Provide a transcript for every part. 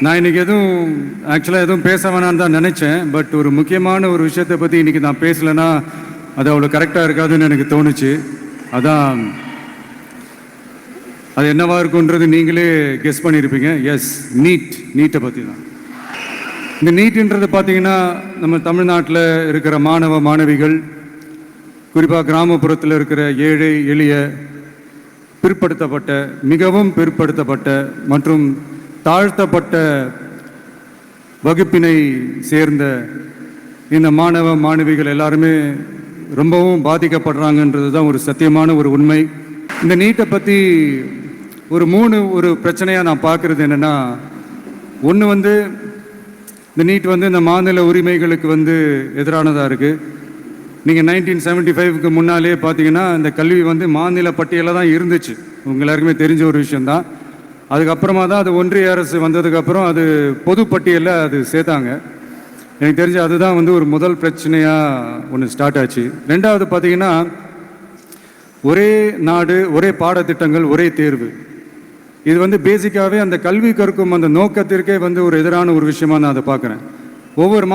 நான் இன்றைக்கி ஆக்சுவலாக எதுவும் பேச வேணான்னு தான் நினச்சேன். பட் ஒரு முக்கியமான ஒரு விஷயத்தை பற்றி இன்றைக்கி நான் பேசலைன்னா அது அவ்வளோ கரெக்டாக இருக்காதுன்னு எனக்கு தோணுச்சு. அதான் அது என்னவா இருக்குன்றது நீங்களே கெஸ் பண்ணியிருப்பீங்க. எஸ், நீட்டை பற்றி தான். இந்த நீட்டுன்றது பார்த்தீங்கன்னா நம்ம தமிழ்நாட்டில் இருக்கிற மாணவ மாணவிகள், குறிப்பாக கிராமப்புறத்தில் இருக்கிற ஏழை எளிய பிற்படுத்தப்பட்ட, மிகவும் பிற்படுத்தப்பட்ட மற்றும் தாழ்த்தப்பட்ட வகுப்பினை சேர்ந்த இந்த மாணவ மாணவிகள் எல்லாருமே ரொம்பவும் பாதிக்கப்படுறாங்கன்றது தான் ஒரு சத்தியமான ஒரு உண்மை. இந்த நீட்டை பற்றி ஒரு பிரச்சனையாக நான் பார்க்குறது என்னென்னா, ஒன்று இந்த நீட் இந்த மாநில உரிமைகளுக்கு எதிரானதாக இருக்குது. நீங்கள் 1975க்கு முன்னாலே பார்த்தீங்கன்னா இந்த கல்வி மாநில பட்டியலில் தான் இருந்துச்சு. உங்கள் எல்லாருக்குமே தெரிஞ்ச ஒரு விஷயந்தான். அதுக்கப்புறமா தான் அது ஒன்றிய அரசு வந்ததுக்கப்புறம் அது பொது பட்டியலில் அது சேர்த்தாங்க. எனக்கு தெரிஞ்சு அதுதான் ஒரு முதல் பிரச்சனையாக ஒன்று ஸ்டார்ட் ஆச்சு. ரெண்டாவது பார்த்தீங்கன்னா, ஒரே நாடு, ஒரே பாடத்திட்டங்கள், ஒரே தேர்வு. இது பேசிக்காகவே அந்த கல்வி கற்கும் அந்த நோக்கத்திற்கே ஒரு எதிரான ஒரு விஷயமாக நான் அதை பார்க்குறேன். ஒவ்வொரு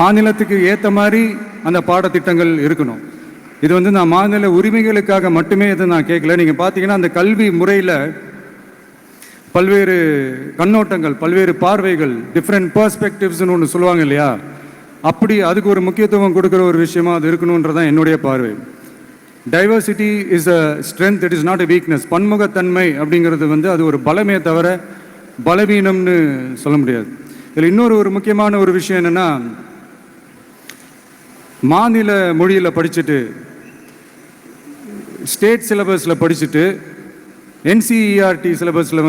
மாநிலத்துக்கு ஏற்ற மாதிரி அந்த பாடத்திட்டங்கள் இருக்கணும். இது நான் மாநில உரிமைகளுக்காக மட்டுமே இதை நான் கேட்கல. நீங்கள் பார்த்தீங்கன்னா அந்த கல்வி முறையில் பல்வேறு கண்ணோட்டங்கள், பல்வேறு பார்வைகள், டிஃப்ரெண்ட் பர்ஸ்பெக்டிவ்ஸ்னு ஒன்று சொல்லுவாங்க இல்லையா, அப்படி அதுக்கு ஒரு முக்கியத்துவம் கொடுக்குற ஒரு விஷயமா அது இருக்கணுன்றதான் என்னுடைய பார்வை. Diversity is a strength, it is not a weakness. பன்முகத்தன்மை அப்படிங்கிறது அது ஒரு பலமே தவிர பலவீனம்னு சொல்ல முடியாது. இதில் இன்னொரு முக்கியமான ஒரு விஷயம் என்னென்னா, மாநில மொழியில் படிச்சுட்டு, ஸ்டேட் சிலபஸில் படிச்சுட்டு, என்சிஇஆர்டி சிலபஸில்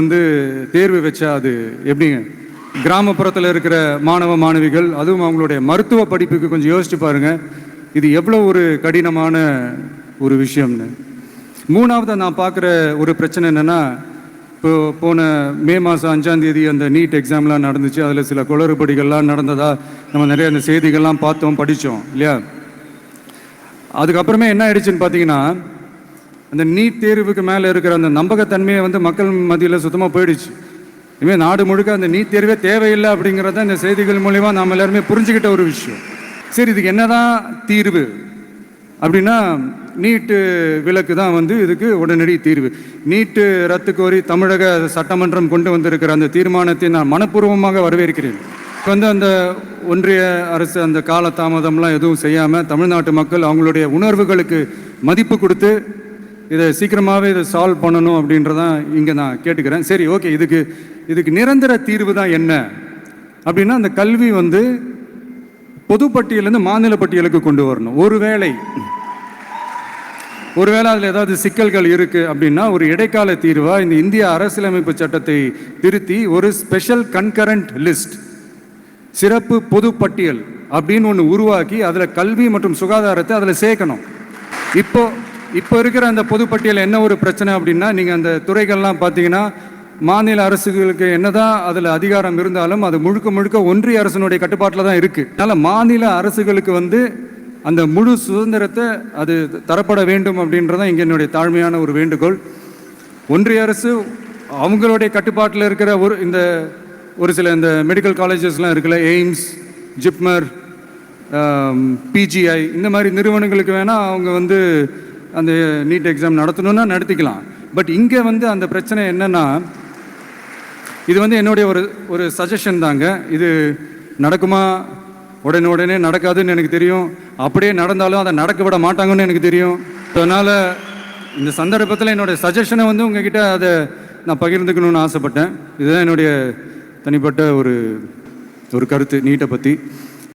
தேர்வு வச்சா அது எப்படிங்க? கிராமப்புறத்தில் இருக்கிற மாணவ மாணவிகள், அதுவும் அவங்களுடைய மருத்துவ படிப்புக்கு கொஞ்சம் யோசிச்சு பாருங்கள், இது எவ்வளோ ஒரு கடினமான ஒரு விஷயம்னு. மூணாவது நான் பார்க்குற ஒரு பிரச்சனை என்னென்னா, இப்போ போன மே மாதம் 5ஆம் தேதி அந்த நீட் எக்ஸாம்லாம் நடந்துச்சு. அதில் சில குளறுபடிகள்லாம் நடந்ததா நம்ம நிறைய அந்த செய்திகள்லாம் பார்த்தோம், படித்தோம் இல்லையா. அதுக்கப்புறமே என்ன ஆயிடுச்சுன்னு பார்த்தீங்கன்னா, அந்த நீட் தேர்வுக்கு மேலே இருக்கிற அந்த நம்பகத்தன்மையை மக்கள் மத்தியில் சுத்தமாக போயிடுச்சு. இனிமேல் நாடு முழுக்க அந்த நீட் தேர்வே தேவையில்லை அப்படிங்கிறத இந்த செய்திகள் மூலிமா நாம் எல்லாருமே புரிஞ்சுக்கிட்ட ஒரு விஷயம். சரி, இதுக்கு என்னதான் தீர்வு அப்படின்னா, நீட்டு விலக்கு தான் இதுக்கு உடனடி தீர்வு. நீட்டு ரத்து கோரி தமிழக சட்டமன்றம் கொண்டு வந்திருக்கிற அந்த தீர்மானத்தை நான் மனப்பூர்வமாக வரவேற்கிறேன். அந்த ஒன்றிய அரசு அந்த கால தாமதம்லாம் எதுவும் செய்யாமல் தமிழ்நாட்டு மக்கள் அவங்களுடைய உணர்வுகளுக்கு மதிப்பு கொடுத்து இதை சீக்கிரமாகவே இதை சால்வ் பண்ணணும் அப்படின்றதான் இங்கே நான் கேட்டுக்கிறேன். சரி, ஓகே, இதுக்கு நிரந்தர தீர்வு தான் என்ன அப்படின்னா, அந்த கல்வி பொது பட்டியலேருந்து மாநில பட்டியலுக்கு கொண்டு வரணும். ஒருவேளை அதில் ஏதாவது சிக்கல்கள் இருக்குது அப்படின்னா, ஒரு இடைக்கால தீர்வாக இந்த இந்திய அரசியலமைப்பு சட்டத்தை திருத்தி ஒரு ஸ்பெஷல் கன்கரண்ட் லிஸ்ட், சிறப்பு பொது பட்டியல் அப்படின்னு ஒன்று உருவாக்கி அதில் கல்வி மற்றும் சுகாதாரத்தை அதில் சேர்க்கணும். இப்போ இருக்கிற அந்த பொதுப்பட்டியல் என்ன ஒரு பிரச்சனை அப்படின்னா, நீங்கள் அந்த துறைகள்லாம் பார்த்தீங்கன்னா மாநில அரசுகளுக்கு என்னதான் அதில் அதிகாரம் இருந்தாலும் அது முழுக்க ஒன்றிய அரசினுடைய கட்டுப்பாட்டில் தான் இருக்குது. அதனால் மாநில அரசுகளுக்கு அந்த முழு சுதந்திரத்தை அது தரப்பட வேண்டும் அப்படின்றதான் இங்கே என்னுடைய தாழ்மையான ஒரு வேண்டுகோள். ஒன்றிய அரசு அவங்களுடைய கட்டுப்பாட்டில் இருக்கிற ஒரு சில இந்த மெடிக்கல் காலேஜஸ்லாம் இருக்குல்ல, எய்ம்ஸ், ஜிப்மர், பிஜிஐ, இந்த மாதிரி நிறுவனங்களுக்கு வேணால் அவங்க அந்த நீட் எக்ஸாம் நடத்தணும்னா நடத்திக்கலாம். பட் இங்கே அந்த பிரச்சனை என்னன்னா, இது என்னுடைய ஒரு சஜஷன் தாங்க. இது நடக்குமா? உடனே நடக்காதுன்னு எனக்கு தெரியும். அப்படியே நடந்தாலும் அதை நடக்க விட மாட்டாங்கன்னு எனக்கு தெரியும். அதனால் இந்த சந்தர்ப்பத்தில் என்னுடைய சஜஷனை உங்ககிட்ட அதை நான் பகிர்ந்துக்கணும்னு ஆசைப்பட்டேன். இதுதான் என்னுடைய தனிப்பட்ட ஒரு கருத்து நீட்டை பற்றி.